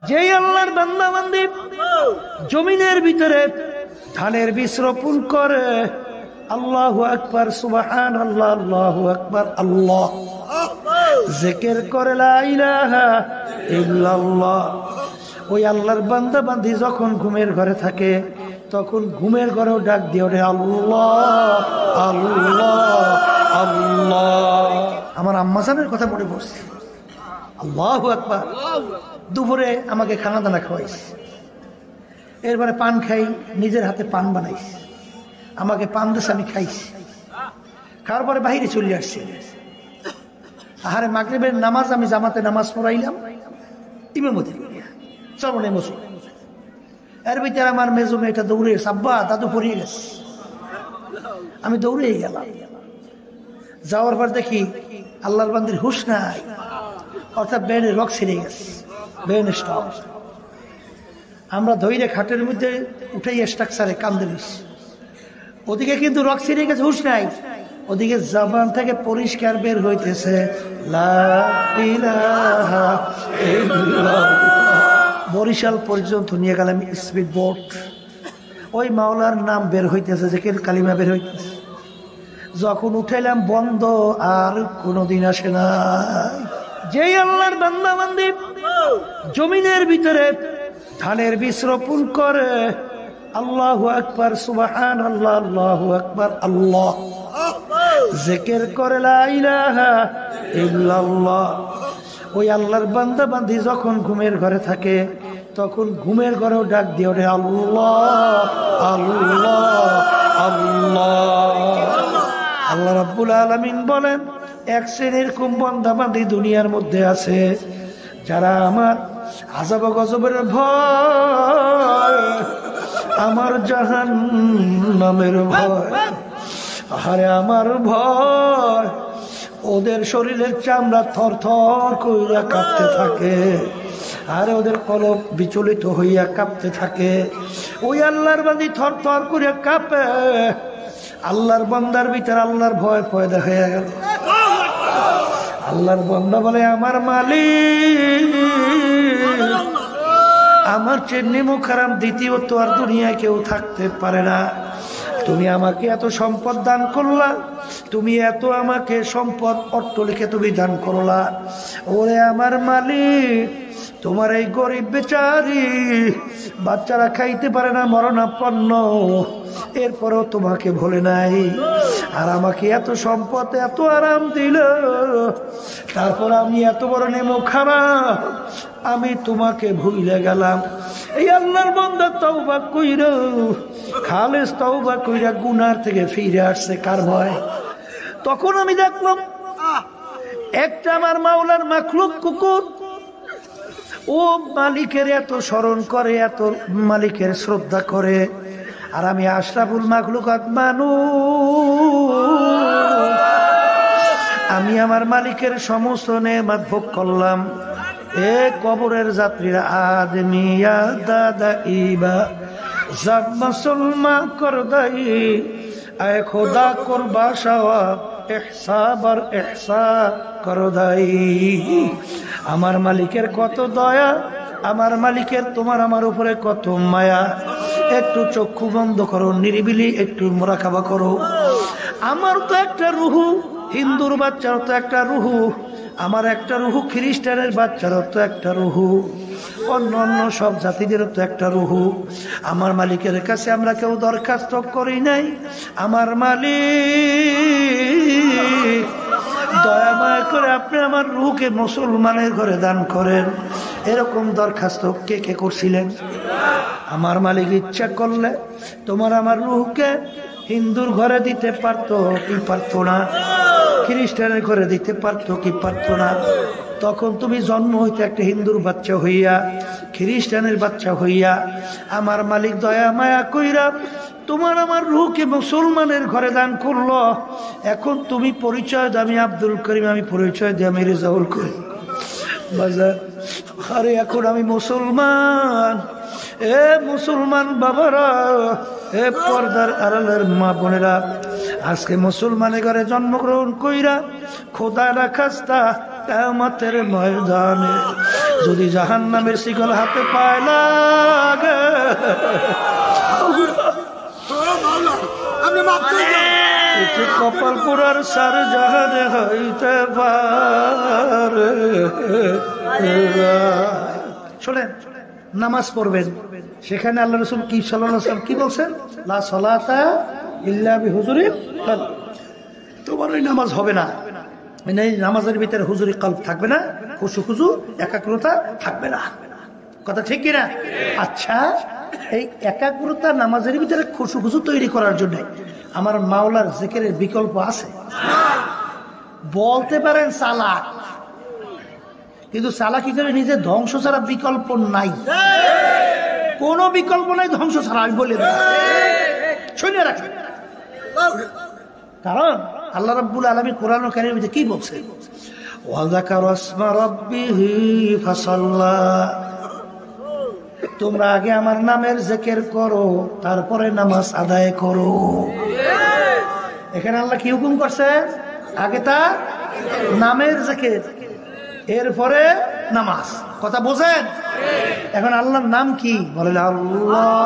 যেই আল্লাহর বান্দা বান্দি জমিনের ভিতরে ধানের বীজ রোপণ করে, আল্লাহু আকবার, সুবহানাল্লাহ, আল্লাহু আকবার, আল্লাহ জিকির করে লা ইলাহা ইল্লাল্লাহ, ওই আল্লাহর বান্দা বান্দি যখন ঘুমের ঘরে থাকে তখন ঘুমের ঘরেও ডাক দিয়ে ওঠে আল্লাহ আল্লাহ আল্লাহ। আমার আম্মাজানের কথা মনে পড়ছে, আল্লাহু আকবার। দুপুরে আমাকে খানা দানা খাওয়াইছে, এরপরে পান খাই, নিজের হাতে পান বানাইছে, আমাকে পান দিছে, আমি খাইছি। খাওয়ার পরে বাহিরে চলে আসছি। আহারে মাগরিবের নামাজ আমি জামাতে নামাজ পড়াইলাম, ইমামতি চরণে বসে। এর ভিতরে আমার মেজো মেয়েটা দৌড়ে গেছে, আব্বা দাদু পড়িয়ে গেছে। আমি দৌড়ে গেলাম, যাওয়ার পর দেখি আল্লাহর বান্দির হুশ নাই, অর্থাৎ ব্রেনের রক ছিঁড়ে গেছে, ব্রেন স্টপ। আমরা ধৈর্য খাটের মধ্যে উঠেই স্ট্রাকচারে কান্দে দিচ্ছি, ওদিকে কিন্তু রক ছিঁড়ে গেছে, হুশ নাই। ওদিকে জবান থেকে পরিষ্কার বের হইতেছে লা ইলাহা ইল্লাল্লাহ। বরিশাল পর্যন্ত নিয়ে গেলাম স্পিড বোট, ওই মাওলার নাম বের হইতেছে, যে কালিমা বের হইতেছে। যখন উঠাইলাম বন্ধ, আর কোনোদিন আসে না। যেই আল্লাহর বান্দা বান্দি জমিনের ভিতরে ধানের বীজ রোপণ করে, আল্লাহু আকবার, সুবহানাল্লাহ, আল্লাহু আকবার, আল্লাহ জিকির করে লা ইলাহা ইল্লাল্লাহ, ওই আল্লাহর বান্দা বান্দি যখন ঘুমের ঘরে থাকে তখন ঘুমের ঘরেও ডাক দিয়ে ওঠে আল্লাহ আল্লাহ আল্লাহ। আল্লাহ রাব্বুল আলামিন বলেন, এক শ্রেণীর কুম বান্দা বান্দি দুনিয়ার মধ্যে আছে যারা আমার আযাব গজবের ভয়, আমার জাহান্নামের ভয়, আরে আমার ভয়, ওদের শরীরের চামড়া থর থর কইরা কাঁপতে থাকে, আর ওদের কলব বিচলিত হইয়া কাঁপতে থাকে। ওই আল্লাহর বান্দি থর থর করে কাঁপে, আল্লাহর বান্দার ভিতরে আল্লাহর ভয় পয়দা হয়ে গেল। আল্লাহর বান্দা বলে, আমার মালিক, আমার চেয়ে নেমো খারাপ দ্বিতীয় তো আর দুনিয়ায় কেউ থাকতে পারে না। তুমি আমাকে এত সম্পদ দান করলা, তুমি এত আমাকে সম্পদ অট্টলিকে তুমি দান করলা। ওরে আমার মালিক, তোমার এই গরিব বেচারি বাচ্চারা খাইতে পারে না, মরণাপন্ন, এরপরও তোমাকে ভুলে নাই। আর আমাকে এত সম্পদ, এত আরাম দিল, তারপর আমি এত বড় নেমো খারাপ, আমি তোমাকে ভুলে গেলাম। এই আল্লাহর বান্দা তওবা কইরা, খালেস তওবা কইরা গুনার থেকে ফিরে আসছে। কার ভয়? তখন আমি দেখলাম একটা আমার মাওলার মাখলুক কুকুর, ও মালিকের এত স্মরণ করে, এত মালিকের শ্রদ্ধা করে। আর আমি আশরাফুল মাখলুকাত মানুষ, আমি আমার মালিকের সমস্ত নেয়ামত ভোগ করলাম। এ কবরের যাত্রীরা, আদমিয়া দাদা ইবা জব মুসলমান কর দাই, আয় খোদা করবা সওয়াব ইহসাব আর ইহসা কর দাই। আমার মালিকের কত দয়া, আমার মালিকের তোমার আমার উপরে কত মায়া। একটু চক্ষু বন্ধ করো, নিরিবিলি একটু মোরাকাবা করো। আমার তো একটা রুহু, হিন্দুর বাচ্চারও তো একটা রুহু, আমার একটা রুহু, খ্রিস্টানের বাচ্চারও তো একটা রুহু, অন্য অন্য সব জাতিদেরও তো একটা রুহু। আমার মালিকের কাছে আমরা কেউ দরখাস্ত করি নাই, আমার মালিক দয়া মায়া করে আপনি আমার রুহকে মুসলমানের ঘরে দান করেন। এরকম দরখাস্ত কে কে করছিলেন? আমার মালিক ইচ্ছা করলে তোমার আমার রুহকে হিন্দুর ঘরে দিতে পারতো কি পারতো না? খ্রিস্টানের ঘরে দিতে পারতো কি পারতো না? তখন তুমি জন্ম হইতে একটা হিন্দুর বাচ্চা হইয়া, খ্রিস্টানের বাচ্চা হইয়া, আমার মালিক দয়া মায়া কইরা তোমার আমার রুহকে মুসলমানের ঘরে দান করলো। এখন তুমি পরিচয় দাও আমি আব্দুল করিম, আমি পরিচয় দিই আমি রেজাউল করিম বাজার। আরে এখন আমি মুসলমান। এ মুসলমান বাবারা, এ পর্দার আড়ালের মা বোনেরা, আজকে মুসলমানের ঘরে জন্মগ্রহণ কইরা খোদা রাখাস্তা কিয়ামতের ময়দানে যদি জাহান্নামের শিকল হাতে পায় লাগে কপাল পুরার সার জাহানে হইতে পারে। শোনেন, নামাজ পড়বেন, সেখানে আল্লাহ রাসূল কি সাল্লাল্লাহু আলাইহি ওয়াসাল্লাম কি বলছেন? লা সালাতা ইল্লা বিহুজুরি কলব। তোমার ওই নামাজ হবে না, এই নামাজের ভিতরে হুজুরি কলব থাকবে না, খুশু একাগ্রতা থাকবে না। কথা ঠিক কিনা? আচ্ছা, এই একাগ্রতা নামাজের ভিতরে খুশু তৈরি করার জন্য আমার মাওলার জিকিরের বিকল্প আছে? বলতে পারেন চালাক, কিন্তু চালাকি করে নিজের ধ্বংস ছাড়া বিকল্প নাই, কোনো বিকল্প নাই ধ্বংস ছাড়া। আমি বলে দিই, শুনে রাখেন, কারণ আল্লাহ রাব্বুল আলামিন কোরআন কারীমের মধ্যে কি বলছেন? ওয়া যাকারা ইসমা রাব্বিহি ফাসাল্লা। তোমরা আগে আমার নামের জিকির করো, তারপরে নামাজ আদায় করো। এখানে আল্লাহ কি হুকুম করছে? আগে তার নামের জিকির, এরপরে নামাজ। কথা বোঝেন? এখন আল্লাহর নাম কি? বলেন আল্লাহ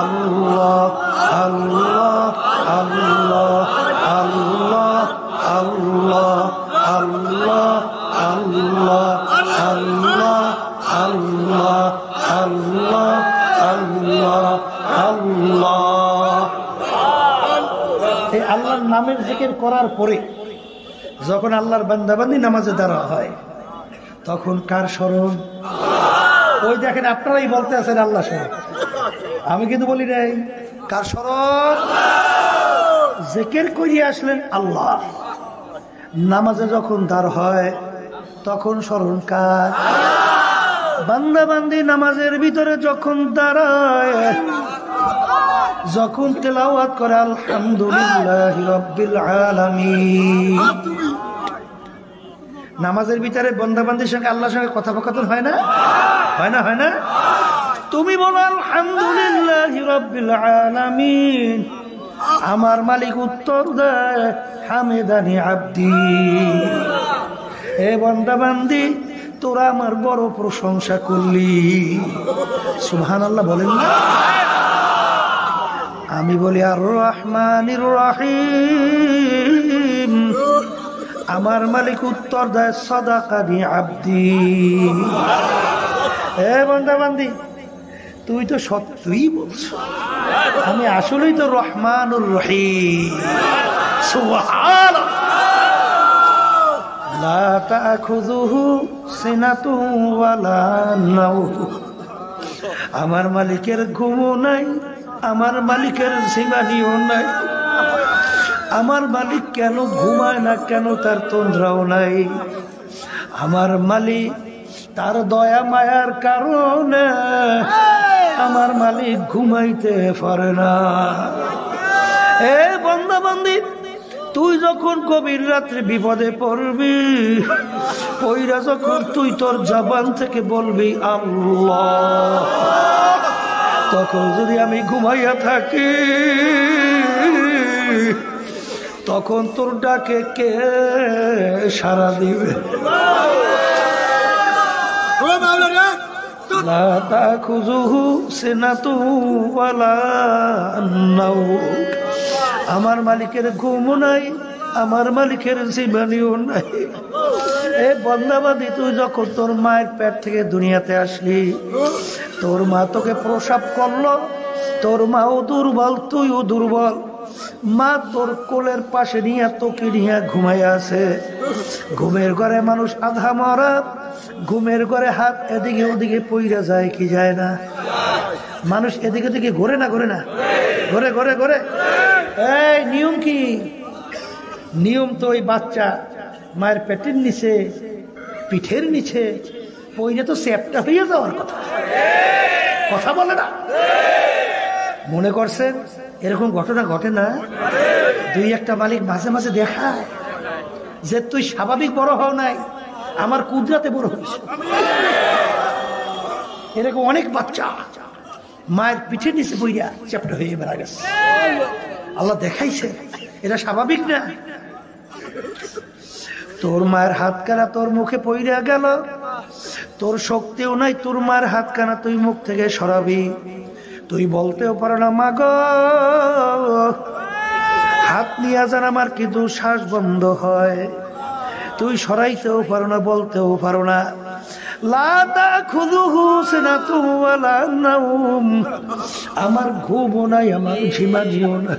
আল্লাহ আল্লাহ আল্লাহ আল্লাহ আল্লাহ আল্লাহ আল্লাহ আল্লাহ আল্লাহ আল্লাহ আল্লাহ আল্লাহ। এই আল্লাহর নামের জিকির করার পরে যখন আল্লাহর বান্দাবান্দি নামাজে দাঁড়া হয়, তখন কার স্মরণ? ওই দেখেন, আপনারাই বলতে আছেন আল্লাহ স্মরণ, আমি কিন্তু বলি নাই। কার স্মরণ? জিকির করিয়ে আসলেন আল্লাহ। নামাজে যখন দাঁড় হয় তখন স্মরণ কার? বান্দাবান্দি নামাজের ভিতরে যখন দাঁড়ায়, যখন তেলাওয়াত করে আলহামদুলিল্লাহি রাব্বিল আলামিন, নামাজের ভিতরে বান্দাবান্দির সঙ্গে আল্লাহর সঙ্গে কথোপকথন হয় না? হয় না? হয় না? তুমি বলো আলহামদুলিল্লাহি রাব্বিল আলামিন, আমার মালিক উত্তর দেয় হামিদানি আব্দি। হে বান্দাবান্দি, তোরা আমার বড় প্রশংসা করলি। সুবহানাল্লাহ বলেন না? আমি বলি আর রহমানির রহিম, আমার মালিক উত্তর দেয় সাদাকানি আব্দি। হে বান্দাবান্দি, তুই তো সত্যই বলছো, আমি আসলেই তো রহমানুর রহিম। সুবহানাল্লাহ। লা তাখুযুহু সিনাতুন ওয়ালা নাওম, আমার মালিকের ঘুমও নাই, আমার মালিকের ঝিমানিও নাই। আমার মালিক কেন ঘুমায় না, কেন তার তন্দ্রাও নাই? আমার মালিক তার দয়া মায়ার কারণে আমার মালিক ঘুমাইতে পারে না। এ বান্দাবান্দি, তুই যখন গভীর রাত্রে বিপদে পড়বি, ওইরা যখন তুই তোর জবান থেকে বলবি আল্লাহ, তখন যদি আমি ঘুমাইয়া থাকি, তখন তোর ডাকে কে সাড়া দিবে? লা তাখুযুহু সিনাতুন ওয়ালা নাওম, আমার মালিকের ঘুমও নাই, আমার মালিকের জীবনীও নাই। এ বান্দাবান্দি, তুই যখন তোর মায়ের পেট থেকে দুনিয়াতে আসলি, তোর মা তোকে প্রসব করলো, তোর মাও দুর্বল, তুইও দুর্বল। মা তোর কোলের পাশে নিয়ে তোকে নিয়ে ঘুমাইয়া আছে। ঘুমের ঘরে মানুষ আধা মরা, ঘুমের ঘরে হাত এদিকে ওদিকে পইরা যায় কি যায় না? মানুষ এদিকে ওদিকে ঘোরে না? ঘোরে না? ঘোরে ঘোরে ঘোরে। এই নিয়ম কি? নিয়ম তো ওই বাচ্চা মায়ের পেটের নিচে, পিঠের নিচে পইরে তো সেপটা হয়ে যাওয়ার কথা। কথা বলে না? মনে করছেন এরকম ঘটনা ঘটে না? দুই একটা মালিক মাঝে মাঝে দেখায় যে তুই স্বাভাবিক বড় হও নাই, আমার কুদরাতে বড় হইস। এরকম অনেক বাচ্চা মায়ের পিঠের নিচে বইরা চ্যাপ্টা হয়ে মারা গেছে। আল্লাহ দেখাইছে এটা স্বাভাবিক না। তোর মায়ের হাত কারা তোর মুখে পইরা গেল, তোর শক্তিও নাই, তোর মার হাতখানা তুই মুখ থেকে সরাবি, তুই বলতেও পারো না মা গো হাত নিয়ে যান আমার কিন্তু শ্বাস বন্ধ হয়, তুই সরাইতেও পারো না, বলতেও পারো না। আমার ঘুমও নাই, আমার ঝিমাঝিও না।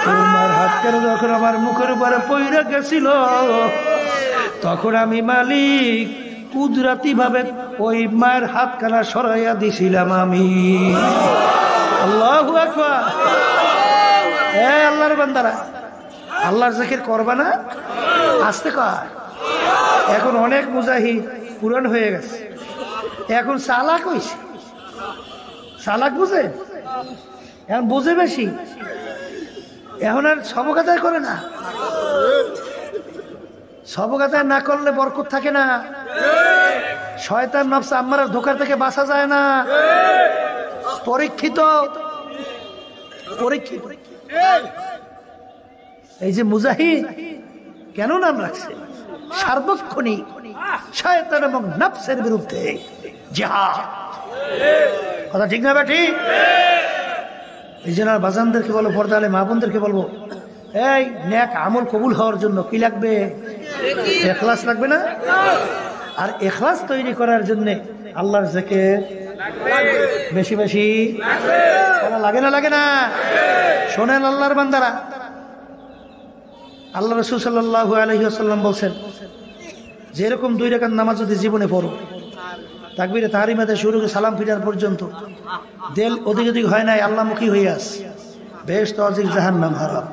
তোমার হাত কেন যখন আমার মুখের উপরে পইরা গেছিল, তখন আমি মালিক কুদরতি ভাবে ওই মায়ের হাতখানা সরাইয়া দিছিলাম আমি। আল্লাহু আকবার। আল্লাহর বান্দারা, আল্লাহর জিকির করবা না? আস্তে কর। এখন অনেক মুজাহিদ পুরান হয়ে গেছে, এখন চালাক হয়েছে। চালাক বুঝে, এখন বুঝে বেশি, এখন আর সবকাতায় করে না। সবকাতায় না করলে বরকত থাকে না, শয়তান নফস আম্মারার ধোঁকার থেকে বাঁচা যায় না। পরীক্ষিত পরীক্ষিত এই যে মুজাহিদ কেন নাম রাখছে? সার্বক্ষণিক শয়তান এবং নফসের বিরুদ্ধে জিহাদ। কথা ঠিক না বেঠি? এই জন্য বাজানদেরকে বলবো, পর্দা আলে মা বোনদেরকে বলবো, এই নেক আমল কবুল হওয়ার জন্য কি লাগবে? ইখলাস লাগবে না? আর ইখলাস তৈরি করার জন্য আল্লাহর জিকির বেশি বেশি লাগে না? লাগে না? শোনেন আল্লাহর বান্দারা, আল্লাহ রাসূল সাল্লাল্লাহু আলাইহি ওয়াসাল্লাম বলছেন, যেরকম 2 রাকাত নামাজ যদি জীবনে পড়ো, তাকবীরে তাহরিমাতে শুরু করে সালাম ফিরার পর্যন্ত দিল ওদিক ওদিক হয় নাই, আল্লাহমুখী হয়ে আস, বেহেশত অজিক জাহান্নাম হারাম।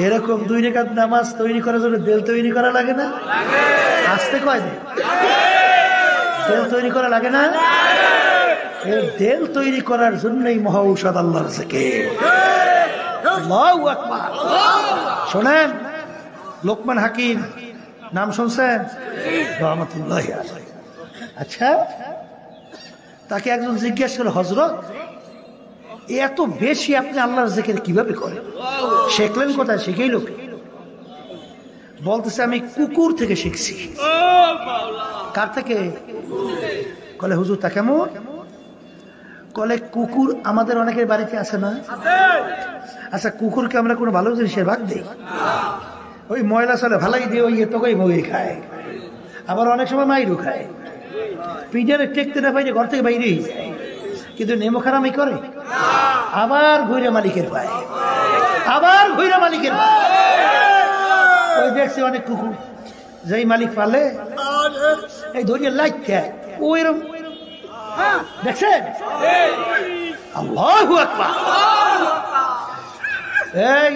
এরকম 2 রাকাত নামাজ তৈরি করার জন্য দিল তৈরি করা লাগে না? আসতে কয় দিন দিল তৈরি করা লাগে না? এই দিল তৈরি করার জন্যই মহা ঔষধ আল্লাহর জিকির। আল্লাহু আকবার। শোনেন, লোকমান হাকিম নাম শুনছেন? রহমতুল্লাহি আলাইহি। আচ্ছা, তাকে একজন জিজ্ঞেস করে, হযরত এত বেশি আপনি আল্লাহর জিকির কিভাবে করেন? শিখলেন কোথায়? শিখেই লোক বলতেছে, আমি কুকুর থেকে শিখছি। কার থেকে? কলে হুজুর তা কেমন? কলে কুকুর আমাদের অনেকের বাড়িতে আছে না? আচ্ছা, কুকুরকে আমরা কোনো ভালো জিনিসের ভাগ দিই? ওই ময়লা চলে ভালাই দিয়ে ওই তোকেই ভোগে খায়, আবার অনেক সময় মাইরও খায়। পিজারে টেকতে না পাই যে ঘর থেকে বাইরেই যায়, কিন্তু নেমো খারামি করে, আবার ঘুরে মালিকের পায়, আবার ঘুরে মালিকের পায়। ওই দেখছি অনেক কুকুর যেই মালিক পালে এই ধরিয়ে লাইক খায়, ওইরকম দেখছেন? আল্লাহু আকবার। এই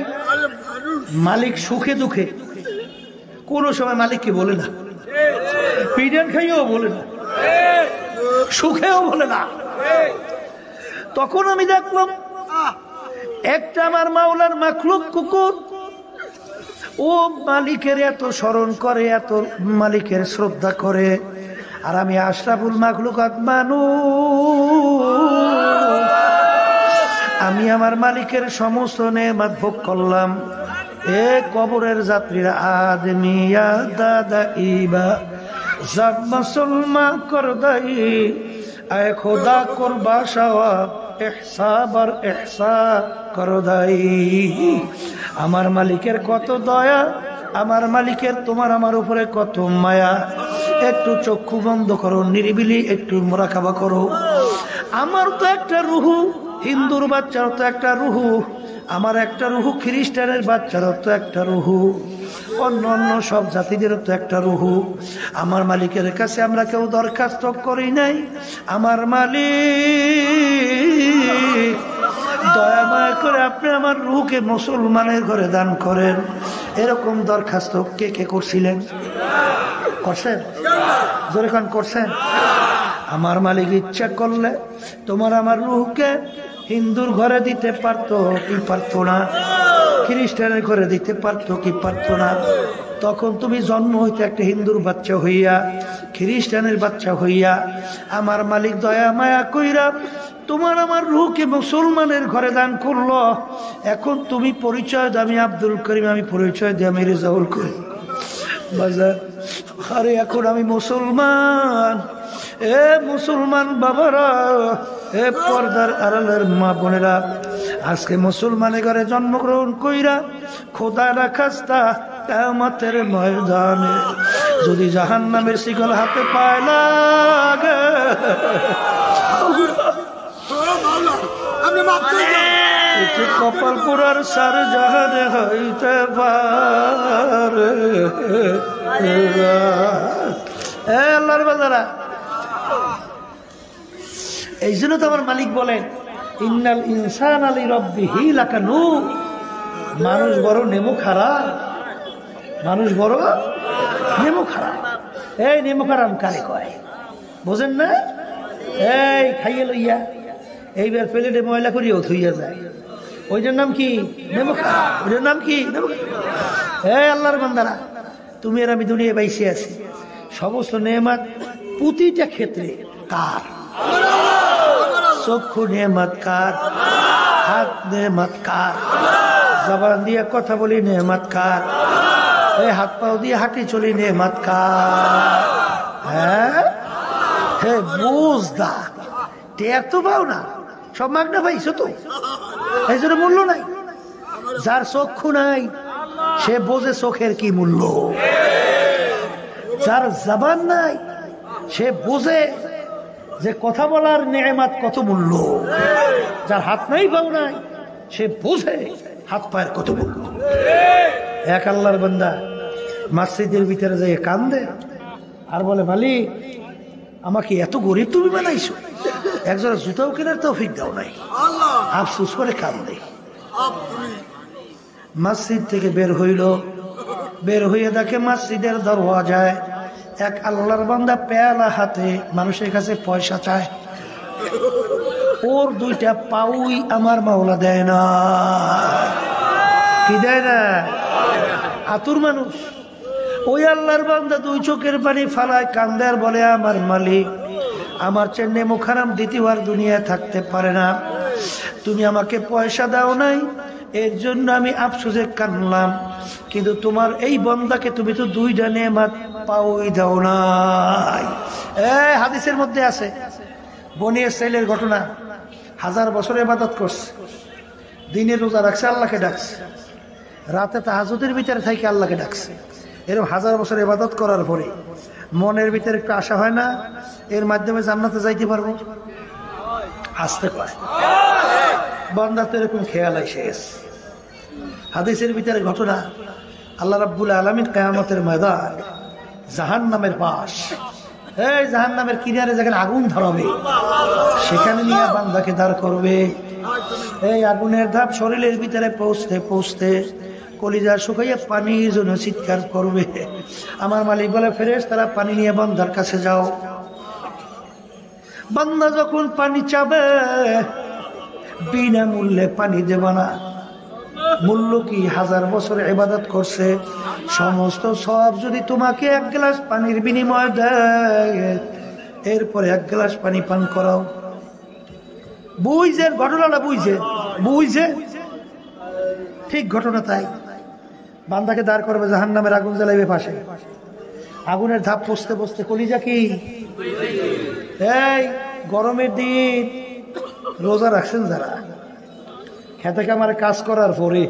মালিক সুখে দুঃখে কোন সময় মালিককে বলে না, পিডেন খাইও বলে না, সুখেও বলে না। তখন আমি দেখলাম একটা আমার মাওলার মাখলুক কুকুর, ও মালিকের এত স্মরণ করে, এত মালিকের শ্রদ্ধা করে, আর আমি আশরাফুল মাখলুকাত মানুষ, আমি আমার মালিকের সমস্ত নেয়ামত ভোগ করলাম। এ কবরের যাত্রীরা আদমিয়া দাদা ইবা সব মুসলমা কর দাই, আয় খোদা করবা সওয়াব ইহসাব আর ইহসা কর দাই। আমার মালিকের কত দয়া, আমার মালিকের তোমার আমার উপরে কত মায়া। একটু চক্ষু বন্ধ করো, নিরিবিলি একটু মুরাকাবা করো। আমার তো একটা রুহু, হিন্দুর বাচ্চারও তো একটা রুহু, আমার একটা রুহু, খ্রিস্টানের বাচ্চারও তো একটা রুহু, অন্য অন্য সব জাতিদেরও তো একটা রুহু। আমার মালিকের কাছে আমরা কেউ দরখাস্ত করি নাই, আমার মালিক দয়া মায়া করে আপনি আমার রুহকে মুসলমানের ঘরে দান করেন। এরকম দরখাস্ত কে কে করছিলেন? করছেন? জোরে খান করছেন? আমার মালিক ইচ্ছা করলে তোমার আমার রুহকে হিন্দুর ঘরে দিতে পারতো কি পারতো না? খ্রিস্টানের ঘরে দিতে পারতো কি পারতো না? তখন তুমি জন্ম হইতে একটা হিন্দুর বাচ্চা হইয়া, খ্রিস্টানের বাচ্চা হইয়া, আমার মালিক দয়া মায়া কইরা তোমার আমার রুহকে মুসলমানের ঘরে দান করলো। এখন তুমি পরিচয় দাও আমি আব্দুল করিম, আমি পরিচয় দিই আমি রেজাউল করিম। বাজার আরে এখন আমি মুসলমান, এ মুসলমান বাবারা, এ পর্দার আড়ালের মা বোনেরা, আজকে মুসলমানের ঘরে জন্মগ্রহণ কইরা খোদা রাখাস্তা কিয়ামতের ময়দানে যদি জাহান্নামের শিকল হাতে পায় লাগে, কপাল পুরার সার জাহানে হইতে পারে। আল্লাহর বান্দারা, এই জন্য তো আমার মালিক বলেন ইন্নাল ইনসানা লিরাব্বিহি লাকানুদ, মানুষ বড় নেমো খারাপ, মানুষ বড় নেমো খারাপ। এই নেমো খারাপ কারে কয় বোঝেন না? এই খাইয়ে লইয়া এইবার প্লেটে ময়লা করিও থইয়া যায়, ওইটার নাম কি নেমো খারাপ, ওইটার নাম কি নেমো খারাপ। এই আল্লাহর বান্দারা, তুমি আর আমি দুনিয়ায় বাইসে আছি, সমস্ত নেয়ামত প্রতিটা ক্ষেত্রে কার? চক্ষু নেয়ামত কার? হাত নেয়ামত কার? জবান দিয়ে কথা বলি নেয়ামত কার? এই হাত পাও দিয়ে হাঁটি চলি নেয়ামত কার? হ্যাঁ হে বুঝদা, টের তো পাও না, সব মাগনা পাইছো তো, এই জন্য মূল্য নাই। যার চক্ষু নাই সে বোঝে চোখের কি মূল্য, যার জবান নাই সে বোঝে যে কথা বলার নেয়ামত কত মূল্য, যার হাত নাই পাও নাই সে বোঝে হাত পায়ের কত মূল্য। এক আল্লাহর বান্দা মসজিদের ভিতরে যাই কান্দে আর বলে মালিক আমাকে এত গরিব তুমি বানাইছো, একজোড়া জুতাও কেনার তৌফিক দাও নাই, আফসোস করে কান্দে। মসজিদ থেকে বের হইল, বের হইয়া দেখে মসজিদের দরওয়াজায় এক আল্লাহর বান্দা পেয়ালা হাতে মানুষের কাছে পয়সা চায়। ওর দুইটা পাউই আমার মাওলা দেয় না, কি দেয় না? আতুর মানুষ। ওই আল্লাহর বান্দা দুই চোখের পানি ফালায় কান্দে আর বলে আমার মালিক, আমার চেন্নে মুখারাম দ্বিতীয়বার দুনিয়ায় থাকতে পারে না, তুমি আমাকে পয়সা দাও নাই, এর জন্য আমি আফসোসে কানলাম, কিন্তু তোমার এই বান্দাকে তুমি তো দুইটা নেয়ামত পাওই দাও নাই। এই হাদিসের মধ্যে আছে বনি ইসরাইলের ঘটনা, 1000 বছর ইবাদত করছে, দিনে রোজা রাখছে, আল্লাহকে ডাকছে, রাতে তাহাজ্জুদের ভিতরে থেকে আল্লাহকে ডাকছে। এরকম 1000 বছর ইবাদত করার পরে মনের ভিতরে একটু আশা হয় না এর মাধ্যমে জান্নাতে যাইতে পারবো? আসতে পারে বান্দা তো এরকম খেয়াল এসে গেছে। হাদিসের ভিতরে ঘটনা, আল্লাহ রাব্বুল আলামিন কিয়ামতের ময়দান জাহান্নামের পাশ, এই জাহান্নামের কিনারে যেখানে আগুন ধরাবে সেখানে নিয়ে বান্দাকে দাঁড় করবে। এই আগুনের ধাপ শরীরের ভিতরে পৌঁছতে পৌঁছতে কলিজা শুকাইয়া পানির জন্য চিৎকার করবে। আমার মালিক বলে ফেরেশতারা পানি নিয়ে বান্দার কাছে যাও। বান্দা যখন পানি চাবে বিনামূল্যে পানি দেবা না, মূল্য কি? 1000 বছর ইবাদত করছে, সমস্ত সব যদি তোমাকে 1 গ্লাস পানির বিনিময় দেয়, এরপরে 1 গ্লাস পানি পান করাও। বুঝছে ঘটনাটা? বুঝছে ঠিক ঘটনা তাই। বান্দাকে দাঁড় করবে, জাহান্নামের আগুন জ্বালাইবে পাশে, আগুনের ধাপ পৌঁছতে পৌঁছতে কলিজা কি? এই গরমের দিন রোজা রাখছেন যারা, খেতে কামারে কাজ করার পরে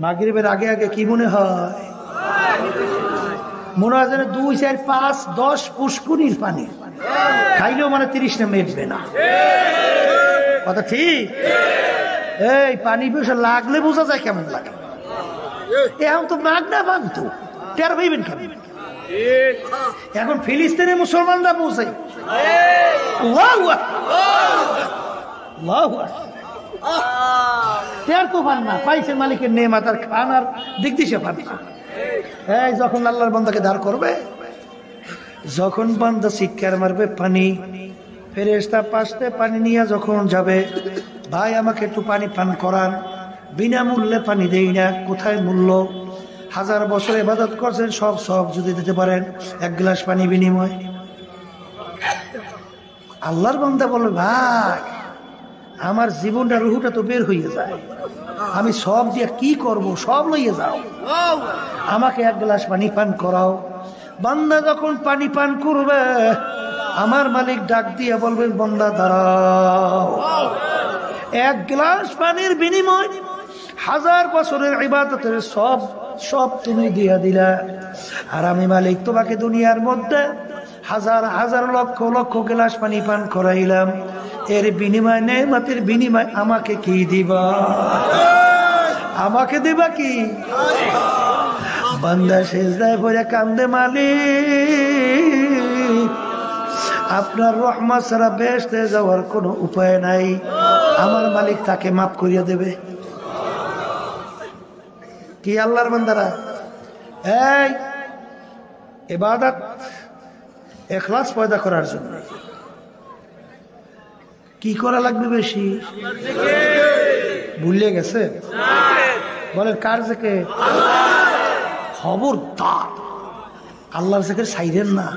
মাগরিবের আগে আগে কি মনে হয়? মনে হয় যেন 2, 4, 5, 10 পুষ্কুনির পানি খাইলেও মানে 30 না মেটবে না, কথা ঠিক? এই পানি বেশি লাগলে বোঝা যায় কেমন লাগে। এখন তো মাগনা বানতো, টের পাইবেন কেমন? এখন ফিলিস্তিনের মুসলমানরা পৌঁছে তো পান না, পাইছে মালিকের নেয়ামত আর খানার দিক দিশে পান না। এই যখন আল্লাহর বান্দাকে দাঁড় করবে, যখন বান্দা চিৎকার মারবে পানি, ফেরেশতা পাশে পানি নিয়ে যখন যাবে, ভাই আমাকে একটু পানি পান করান, বিনামূল্যে পানি দেই না, কোথায় মূল্য? 1000 বছর ইবাদত করছেন, সব যদি দিতে পারেন 1 গ্লাস পানি বিনিময়। আল্লাহর বান্দা বলে ভাই আমার জীবনটা রুহুটা তো বের হয়ে যায়, আমি সব দিয়ে কি করব, সব লইয়ে যাও, আমাকে এক গ্লাস পানি পান করাও। বান্দা যখন পানি পান করবে আমার মালিক ডাক দিয়ে বলবেন, বান্দা দাঁড়াও। এক গ্লাস পানির বিনিময় 1000 বছরের ইবাদতের সব তুমি দিয়া দিলা। আর আমি মালিক তোমাকে দুনিয়ার মধ্যে হাজার হাজার লক্ষ লক্ষ গ্লাস পানি পান করাইলাম, এর বিনিময় নেয়ামতের বিনিময় আমাকে কি দিবা? আমাকে দিবা কি? বান্দা সেজদায় পড়ে কান্দে, মালিক আপনার রহমত ছাড়া বেহেশতে যাওয়ার কোনো উপায় নাই, আমার মালিক তাকে মাফ করিয়া দেবে। কি আল্লাহর বান্দারা, এই ইবাদত ইখলাস পয়দা করার জন্য কি করা লাগবে? বেশি ভুলে গেছে? বলেন কার জিকির? খবরদার আল্লাহর জিকির ছাইরেন না।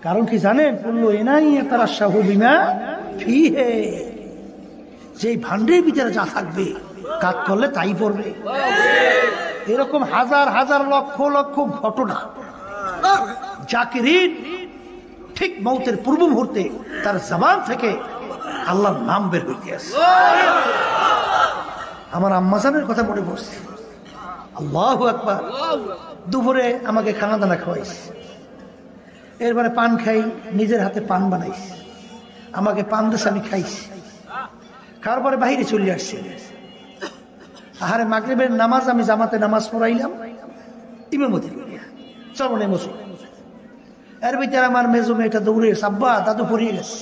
কারণ কি জানেন? বললো এনাই তারা শাহু বিমা ফিহে, যেই ভান্ডের ভিতরে যা থাকবে কাজ করলে তাই পড়বে। এরকম হাজার হাজার লক্ষ লক্ষ ঘটনা জাকিরিন ঠিক মৌতের পূর্ব মুহূর্তে তার জবান থেকে আল্লাহর নাম বের হইতে আছে। আমার আম্মাজানের কথা মনে পড়ছে, আল্লাহু আকবার। দুপুরে আমাকে খানা দানা খাওয়াইছে, এরপরে পান খাই, নিজের হাতে পান বানাইছে, আমাকে পান দেশ, আমি খাইছি। খাওয়ার পরে বাহিরে চলে আসছি। আহারে মাগরিবের নামাজ আমি জামাতে নামাজ পড়াইলাম, ইমামতি করিয়া চরণে মসুর। এর ভিতরে আমার মেজো মেয়েটা দৌড়ে, আব্বা দাদু পড়িয়ে গেছে।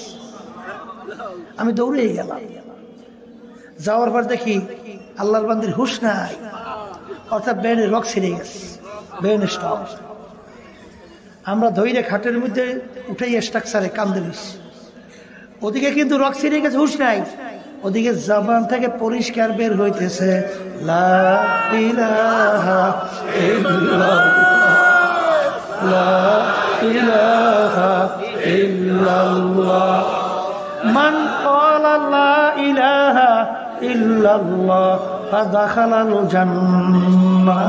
আমি দৌড়ে গেলাম, যাওয়ার পর দেখি আল্লাহর বান্দির হুশ নাই, অর্থাৎ ব্রেনের রক ছিঁড়ে গেছে, ব্রেন স্টপ। আমরা ধৈর্য খাটের মধ্যে উঠে স্ট্রাকচারে কান্দে দিচ্ছি, ওদিকে কিন্তু রক ছিঁড়ে গেছে, হুশ নাই। ওদিকে জবান থেকে পরিষ্কার বের হইতেছে, লা ইলাহা ইল্লাল্লাহ, লা ইলাহা ইল্লাল্লাহ, মান ক্বালা লা ইলাহা ইল্লাল্লাহ ফাদাখালাল জান্নাহ।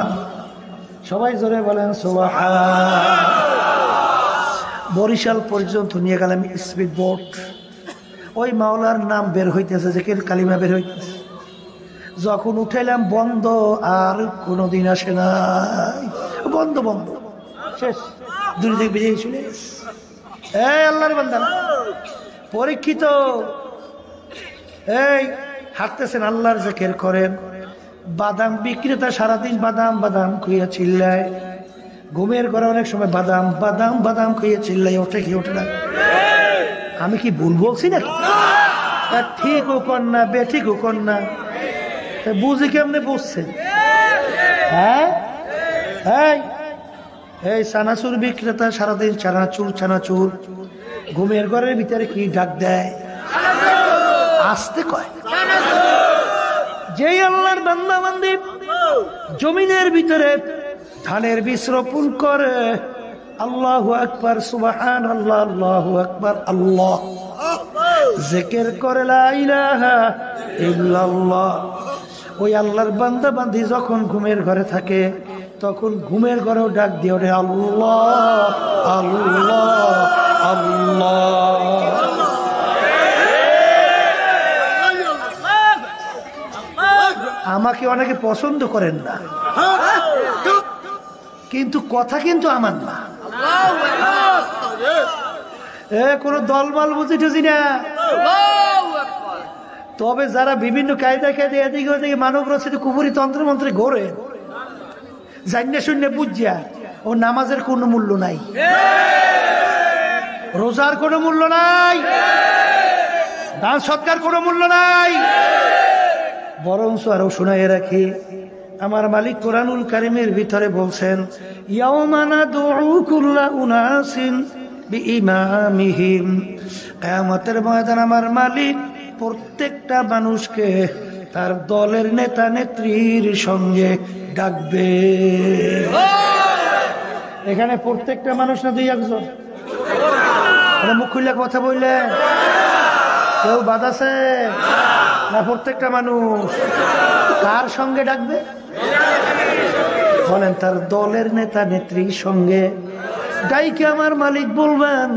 সবাই জোরে বলেন সুবহান। বরিশাল পর্যন্ত নিয়ে গেলাম স্পিড বোট, ওই মাওলার নাম বের হইতেছে, জিকির কালিমা বের হইতেছে। যখন উঠাইলাম বন্ধ, আর কোনোদিন আসে নাই, বন্ধ বন্ধ, শেষ, দূর থেকে বেরিয়ে চলে গেছে। এই আল্লাহর বান্দা পরীক্ষিত, এই হাঁটতেছেন আল্লাহর জিকির করেন। বাদাম বিক্রেতা সারাদিন বাদাম বাদাম খুঁইয়া চিল্লায়, ঘুমের ঘরে অনেক সময় বাদাম বাদাম বাদাম খুঁইয়া চিল্লায়, ওঠে কি ওঠে না? আমি কি ভুল বলছি নাকি? ঠিক ও কন্যা বেঠিক ও কন্যা বুঝি কেমনে বুঝছেন? হ্যাঁ, এই চানাচুর বিক্রেতা সারাদিন চানাচুর চানাচুর, ঘুমের ঘরের ভিতরে কি ডাক দেয়? আসতে কয়। যেই আল্লাহর বান্দা বান্দি জমিনের ভিতরে ধানের বীজ রোপণ করে, আল্লাহু আকবার, সুবহানাল্লাহ, আল্লাহু আকবার, আল্লাহ জিকির করে, লা ইলাহা ইল্লাল্লাহ। ওই আল্লাহর বান্দা বান্দি যখন ঘুমের ঘরে থাকে, তখন ঘুমের ঘরেও ডাক দিয়ে ওঠে, আল্লাহ আল্লাহ আল্লাহ। আমাকে অনেকে পছন্দ করেন না, কিন্তু কথা কিন্তু আমার না। কোন দলবল বুঝি টুঝি না। তবে যারা বিভিন্ন কায়দা কায়দা এদিকে ওদিকে মানব রচিত কুপুরি তন্ত্র মন্ত্রে ঘোরে, জান্নে শূন্য বুঝিয়া, ও নামাজের কোনো মূল্য নাই, রোজার কোনো মূল্য নাই, দান সৎকার কোনো মূল্য নাই। বরঞ্চ আরো শোনাই রাখি, আমার মালিক কোরআনুল কারীমের ভিতরে বলছেন, ইয়াউমা নাদউ কুল্লা উনাসিন বিইমামিহিম, কিয়ামতের ময়দান আমার মালিক প্রত্যেকটা মানুষকে তার দলের নেতা নেত্রীর সঙ্গে ডাকবে। এখানে প্রত্যেকটা মানুষ না দুই একজন? মুখ খুলে কথা বললেন, কেউ বাদ আছে না? প্রত্যেকটা মানুষ কার সঙ্গে ডাকবে বলেন? তার দলের নেতা নেত্রীর সঙ্গে ডাইকে আমার মালিক বলবেন,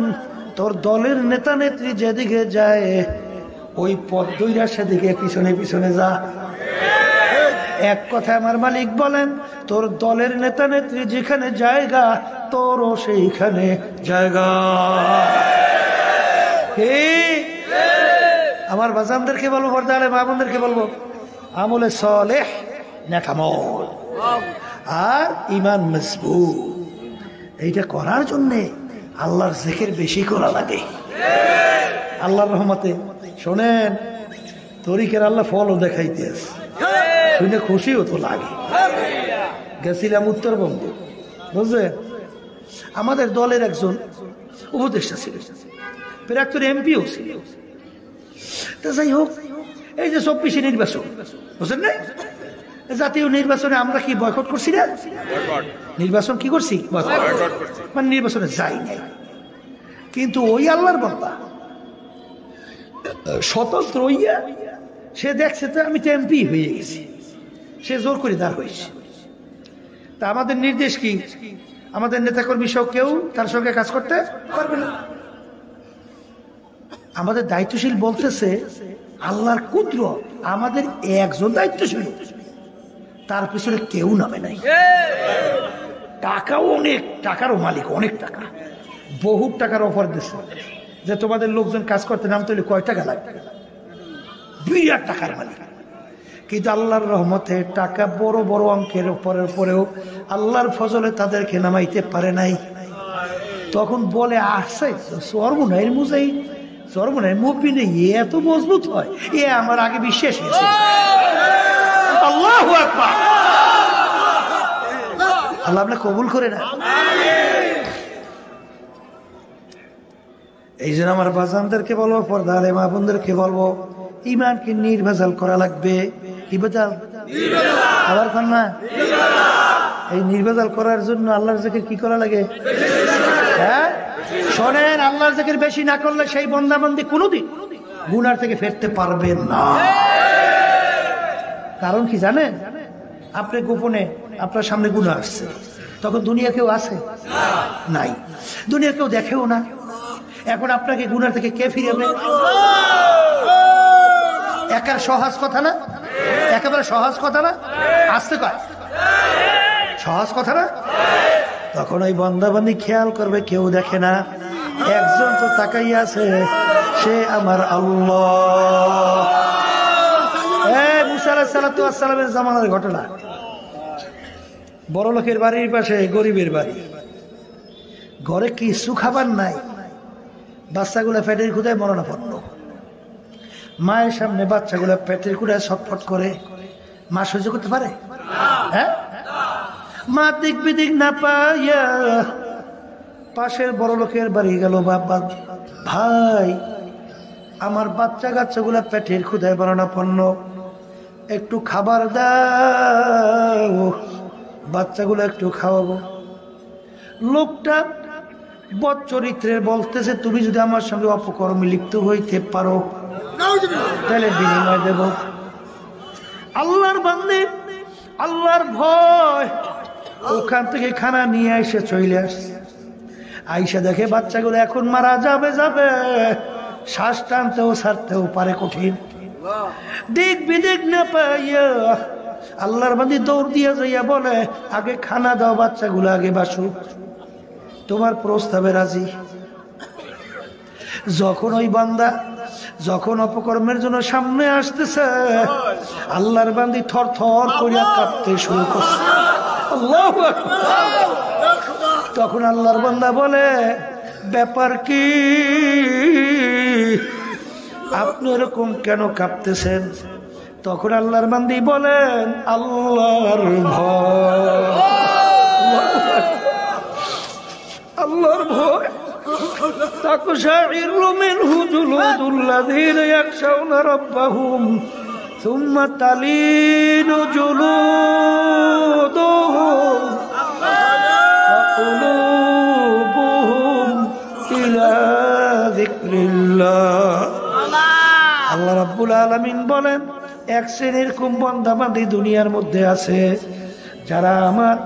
তোর দলের নেতা নেত্রী যেদিকে যায় ওই পথ ধইরা সেদিকে পিছনে পিছনে যা। এক কথা আমার মালিক বলেন, তোর দলের নেতা নেত্রী যেখানে জায়গা তোরও সেইখানে জায়গা। আমার বাজানদেরকে বলবো, পর্দারে মা বোনদেরকে বলবো, আমলে সালেহ নেকামল আর ইমান মজবুত, এইটা করার জন্যে আল্লাহর জিকির বেশি করা লাগে। আল্লাহর রহমতে শোনেন, তরিকের আল্লাহ ফলও দেখাইতে আছে, শুনে খুশিও তো লাগে। গেছিলাম উত্তরবঙ্গ, বুঝলেন? আমাদের দলের একজন উপদেষ্টা ছিল, প্রাক্তন এমপিও ছিল। তা যাই হোক, এই যে 24 নির্বাচন, বুঝলেন না? জাতীয় নির্বাচনে আমরা কি বয়কট করছি না? নির্বাচন কি করছি? মানে নির্বাচনে যাই নাই। কিন্তু ওই আল্লাহর বান্দা স্বতন্ত্র হইয়া সে দেখছে তো আমি তো এমপি হয়ে গেছি, সে জোর করে দাঁড় হয়েছে। তা আমাদের নির্দেশ কি? আমাদের নেতাকর্মী সব কেউ তার সঙ্গে কাজ করতে পারবে না। আমাদের দায়িত্বশীল বলতেছে আল্লাহর কুদরত, আমাদের একজন দায়িত্বশীল, তার পিছনে কেউ নামে নাই। টাকাও অনেক, টাকারও মালিক, অনেক টাকা, বহু টাকার অফার দিচ্ছে যে তোমাদের লোকজন কাজ করতে নামতে হলে কয় টাকা লাগবে, বিরাট টাকার মালিক। কিন্তু আল্লাহর রহমতে টাকা বড় বড় অঙ্কের পরেও আল্লাহর ফজলে তাদেরকে নামাইতে পারে নাই। তখন বলে আসছে সর্বনাইয়ের মুজাই, সর্বনাইয়ের মুবিনে এত মজবুত হয়, এ আমার আগে বিশ্বাস হয়েছে। আল্লাহু আকবার। আল্লাহ আপনি কবুল করে না। এই জন্য আমার বাজানদেরকে বলবো, পর্দারে মা বোনদেরকে বলবো, ইমানকে নির্ভেজাল করা লাগবে। কি ভেজাল? আবার কর না। এই নির্ভেজাল করার জন্য আল্লাহর জিকির কি করা লাগে? হ্যাঁ শোনেন, আল্লাহর জিকির বেশি না করলে সেই বন্দাবন্দি কোনোদিন গুনার থেকে ফিরতে পারবে না। কারণ কি জানেন? আপনি গোপনে আপনার সামনে গুনাহ আসছে, তখন দুনিয়া কেউ আছে নাই, দুনিয়া কেউ দেখেও না। এখন আপনাকে গুনার থেকে কে ফিরাবে? একার সহজ কথা না, একেবারে সহজ কথা না, আসতে কয় সহজ কথা না। তখন ওই বান্দাবান্দি খেয়াল করবে, কেউ দেখে না, একজন তো তাকাই আছে, সে আমার আল্লাহ। মুসা আলাইহিস সালাতু ওয়াস সালামের জামানার ঘটনা। বড় লোকের বাড়ির পাশে গরিবের বাড়ি, ঘরে কিছু খাবার নাই, বাচ্চাগুলা পেটের ক্ষুধায় মরণাপন্ন। মায়ের সামনে বাচ্চাগুলা পেটের ক্ষুধায় ছটফট করে, মা সহ্য করতে পারে? হ্যাঁ, মা দিক বিদিক না পাইয়া পাশের বড় লোকের বাড়ি গেল। বাবা, ভাই, আমার বাচ্চা কাচ্চাগুলা পেটের ক্ষুধায় মরণাপন্ন, একটু খাবার দাও, বাচ্চাগুলো একটু খাওয়াবো। লোকটা বদ চরিত্রের বলতেছে, তুমি যদি আমার সঙ্গে অপকর্মে লিপ্ত হইতে পারো তাহলে বিনিময় দেব। আল্লাহর বান্দে, আল্লাহর ভয়, ওখান থেকে খানা নিয়ে এসে চলে আসছে। আইসা দেখে বাচ্চাগুলো এখন মারা যাবে, শ্বাস টানতেও ছাড়তেও পারে কঠিন। দিক বিদিক না পাইয়া আল্লাহর বান্দি দৌড় দিয়ে যাইয়া বলে, আগে খানা দাও, বাচ্চাগুলো আগে বাসুক, তোমার প্রস্তাবে রাজি। যখন ওই বান্দা যখন অপকর্মের জন্য সামনে আসতেছে, আল্লাহর বান্দি থর থর করিয়া কাঁপতে শুরু করছে। আল্লাহু আকবার। তখন আল্লাহর বান্দা বলে, ব্যাপার কি, আপনি এরকম কেন কাঁপতেছেন? তখন আল্লাহর বান্দি বলেন, আল্লাহর ভয়, আল্লাহর ভয়। তাকশাইরু মিনহু জুলুদুল্লাযীনা ইয়াখশাউনা রাব্বাহুম সুম্মা তালিনু জুলুদুহুম ওয়া কুলুবুহুম ইলা যিকরিল্লাহ। আল্লাহ রাব্বুল আলামিন বলেন, এক শ্রেণীর কুম বান্দা বান্দি দুনিয়ার মধ্যে আছে যারা আমার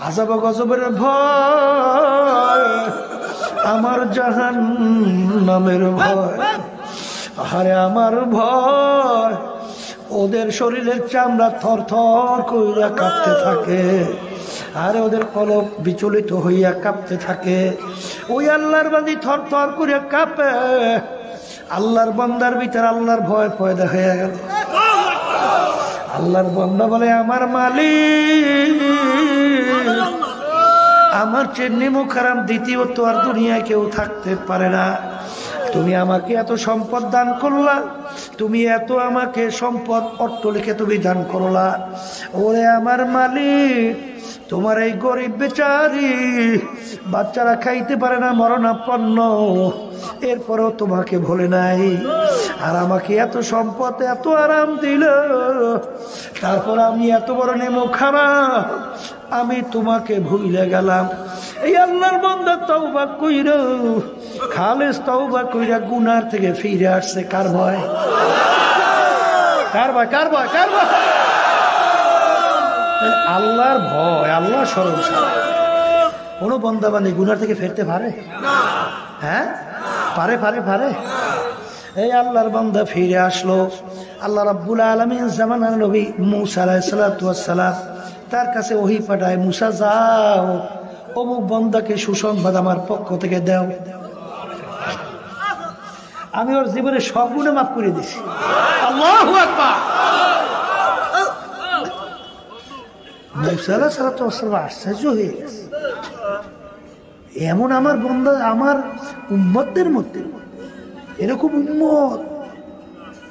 আযাব গজবের ভয়, আমার জাহান্নামের ভয়, আরে আমার ভয়, ওদের শরীরের চামড়া থর থর কইরা কাঁপতে থাকে, আর ওদের কলব বিচলিত হইয়া কাঁপতে থাকে। ওই আল্লাহর বান্দি থর থর করিয়া কাঁপে, আল্লাহর বান্দার ভিতরে আল্লাহর ভয় পয়দা হয়ে গেল। আল্লাহর বান্দা বলে, আমার মালিক, আমার চেয়ে নেমুখ হারাম দ্বিতীয় তো আর দুনিয়ায় কেউ থাকতে পারে না। তুমি আমাকে এত সম্পদ দান করলা, তুমি এত আমাকে সম্পদ অট্টলিকে তুমি দান করলা, ওরে আমার মালিক, তোমার এই গরিব বেচারি বাচ্চারা খাইতে পারে না, মরণাপন্ন, এরপরেও তোমাকে ভুলে নাই, আর আমাকে এত সম্পদ এত আরাম দিল, তারপর আমি এত বড় নেমুখ হারাম, আমি তোমাকে ভুলে গেলাম। এই আল্লাহর বান্দা তওবা কইরা, খালেস তওবা কইরা গুনার থেকে ফিরে আসছে। কার ভয়? কার ভয়? কার ভয়? কার ভয়? আল্লাহর ভয়, আল্লাহ স্মরণ ছাড়া কোন বান্দা বান্দি গুনার থেকে ফিরতে পারে? হ্যাঁ, পারে পারে পারে। এই আল্লাহর বান্দা ফিরে আসলো। আল্লাহ রাব্বুল আলামিন জামানার নবী মূসা আলাইহিস সালাতু ওয়াস সালাম তার কাছে ওহী পাঠায়, মূসা যাও অমুক বান্দাকে সুসংবাদ আমার পক্ষ থেকে দাও, আমি ওর জীবনে সব গুনাহ মাফ করে দিছি। আল্লাহু আকবার। মূসা আলাইহিস সালাতু ওয়াস সালাম আশ্চর্য হয়ে গেছে, এমন আমার বান্দা, আমার উম্মতদের মধ্যে এরকম উম্মত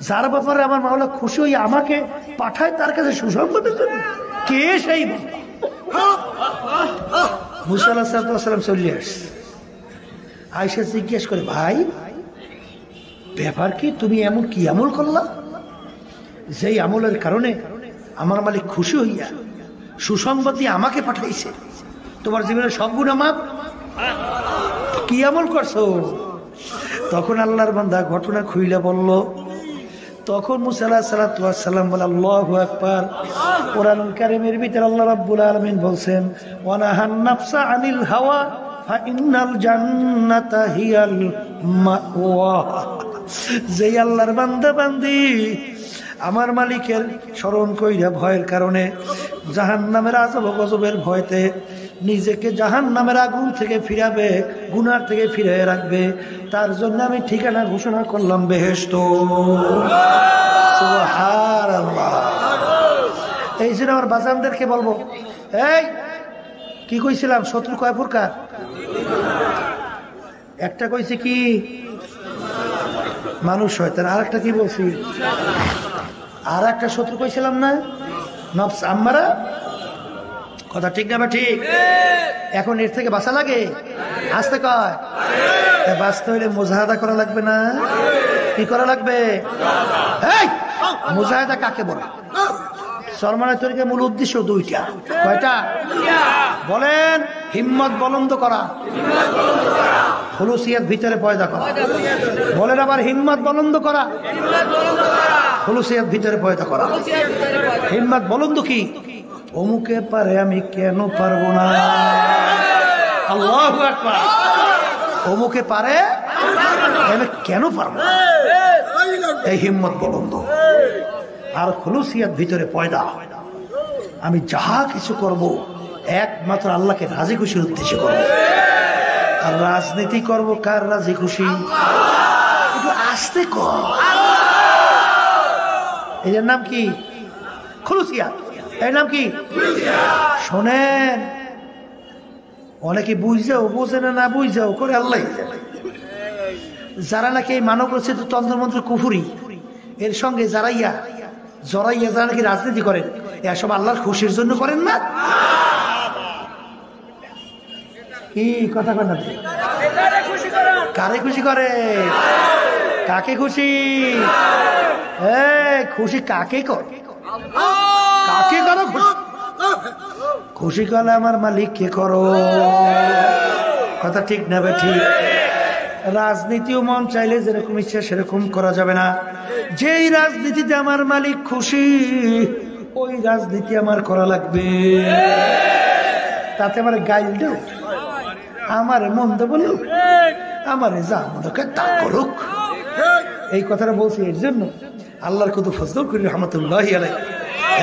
যার ব্যাপারে আমার মাওলা খুশি হয়ে আমাকে পাঠায় তার কাছে সুসংবাদের জন্য, কে সেই বান্দা? মূসা আলাইহিস সালাম চলে আসছে, আয়েশা জিজ্ঞেস করে, ভাই ব্যাপার কি, তুমি এমন কি আমল করলা যেই আমলের কারণে আমার মালিক খুশি হইয়া সুসংবাদ দিয়ে আমাকে পাঠাইছে, তোমার জীবনের সব গুনাহ মাফ? কি আমল করছো? তখন আল্লাহর বান্দা ঘটনা খুইলা বলল। তখন মূসা আলাইহিস সালাতু ওয়াস সালাম বলে, আল্লাহু আকবার। কোরআন কারীমের ভিতরে আল্লাহ রাব্বুল আলামিন বলছেন, ওয়া নাহান নাফসা আনিল হাওয়া ফা ইন্নাল জান্নাতা হিয়াল মাওয়া। যে আল্লাহর বান্দা বান্দি আমার মালিকের স্মরণ কইরা ভয়ের কারণে জাহান্নামের আযাব গজবের ভয়তে নিজেকে জাহান্নামের আগুন থেকে ফিরাবে, গুনার থেকে ফিরিয়ে রাখবে, তার জন্য আমি ঠিকানা ঘোষণা করলাম বেহেশত। সুবহানাল্লাহ। এই জন্য আমার বাজানদেরকে বলবো, এই কি কইছিলাম, শত্রু কয় প্রকার? একটা কইছে কি, মানুষ শয়তান। আর একটা কি বলছি? আর একটা শত্রু কইছিলাম না, নফস আম্মারা। কথা ঠিক না? ঠিক। এখন এর থেকে বাঁচা লাগে? আসতে কয় বাঁচতে হইলে মুজাহাদা করা লাগবে না? কি করা লাগবে? এই মুজাহাদা কাকে বলে? সলমানের তরিকার মূল উদ্দেশ্য দুইটা। কয়টা বলেন? হিম্মত বুলন্দ করা, খুলুসিয়ত ভিতরে পয়দা করা। বলেন আবার, হিম্মত বুলন্দ করা, খুলুসিয়ত ভিতরে পয়দা করা। হিম্মত বুলন্দ কি? অমুকে পারে, আমি কেন পারবো না? আল্লাহু আকবার। অমুকে পারে, আমি কেন পারবো না? এই হিম্মত বুলন্দ। আর খুলুসিয়ত ভিতরে পয়দা, আমি যাহা কিছু করব একমাত্র আল্লাহকে রাজি খুশির উদ্দেশ্যে করব। আর রাজনীতি করব কার রাজি খুশি? একটু আস্তে কর। এর নাম কি? খুলুসিয়ত। এর নাম কি? শোনেন, অনেকে বুঝাও, বোঝে না, না বুঝাও করে আল্লাহ। যারা নাকি এই মানব রচিত তন্ত্রমন্ত্র কুফুরি এর সঙ্গে জড়াইয়া যারা নাকি রাজনীতি করেন, এসব আল্লাহর খুশির জন্য করেন না। কি কথা কন না? কারে খুশি করে? কাকে খুশি? খুশি কাকে কর? কাকে করো খুশি? খুশি করলে আমার মালিককে করো। কথা ঠিক না? ঠিক। রাজনীতিও মন চাইলে যেরকম ইচ্ছা সেরকম করা যাবে না। যেই রাজনীতিতে আমার মালিক খুশি ওই রাজনীতি আমার করা লাগবে। তাতে আমার গাইল দেও, আমার মন্দ বলুক, আমার যা মনকে তা করুক। এই কথাটা বলছি এর জন্য আল্লাহর কত ফজল করি রহমতুল্লাহি আলাইহি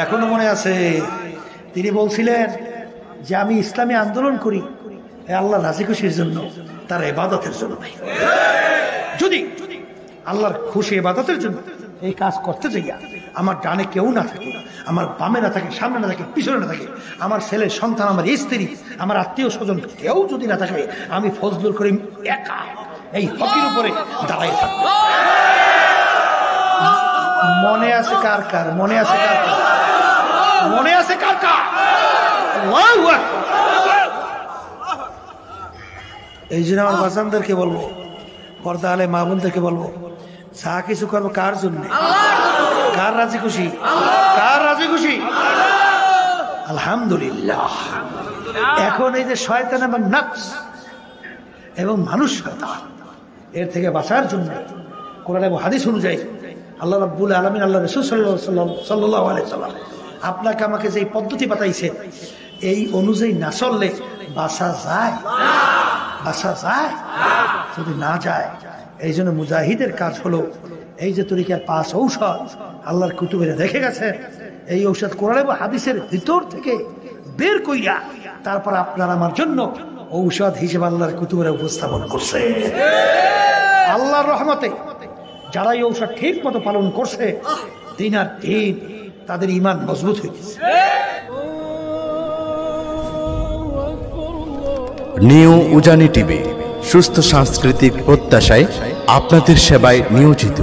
এখনো মনে আছে। তিনি বলছিলেন যে আমি ইসলামী আন্দোলন করি আল্লাহ রাজি খুশির জন্য, তার ইবাদতের জন্য। যদি আল্লাহর খুশি ইবাদতের জন্য এই কাজ করতে যাইয়া আমার ডানে কেউ না থাকে, আমার বামে না থাকে, সামনে না থাকে, পিছনে না থাকে, আমার ছেলে সন্তান, আমার স্ত্রী, আমার আত্মীয় স্বজন কেউ যদি না থাকে, আমি ফজলুল করিম একা এই হকের উপরে দাঁড়াই থাকবো। মনে আছে কার কার? মনে আছে কার কার? মনে আছে কার কার? আল্লাহু আকবার। এই জন্য আমার বাচ্চাদেরকে বলবো, পর্দা আলে মা বোনদেরকে বলবো, যা কিছু করবো কার জন্য? কার রাজি খুশি? কার রাজি খুশি? আলহামদুলিল্লাহ। এখন এই যে শয়তান এবং নফস এবং মানুষ শয়তান, এর থেকে বাঁচার জন্য কোরআন এবং হাদিস অনুযায়ী আল্লাহ রাব্বুল আলামিন, আল্লাহ রাসূল সাল্লাল্লাহু আলাইহি ওয়াসাল্লাম আপনাকে আমাকে যে পদ্ধতি বাতাইছে এই অনুযায়ী না চললে বাঁচা যায়? বাঁচা যায়? যদি না যায়, এই জন্য মুজাহিদের কাজ হলো এই যে তরিকার 5 ঔষধ আল্লাহর কুতুবে রেখে গেছে, এই ঔষধ কোরআন এবং হাদিসের ভিতর থেকে বের কইরা তারপর আপনার আমার জন্য ঔষধ হিসেবে আল্লাহর কুতুবে উপস্থাপন করছে। আল্লাহর রহমতে যারা এই ঔষধ ঠিক মতো পালন করছে, দিন আর দিন তাদের ঈমান মজবুত হইতেছে। নিউ উজানি টিভি, সুস্থ সাংস্কৃতিক প্রত্যাশায় আপনাদের সেবায় নিয়োজিত।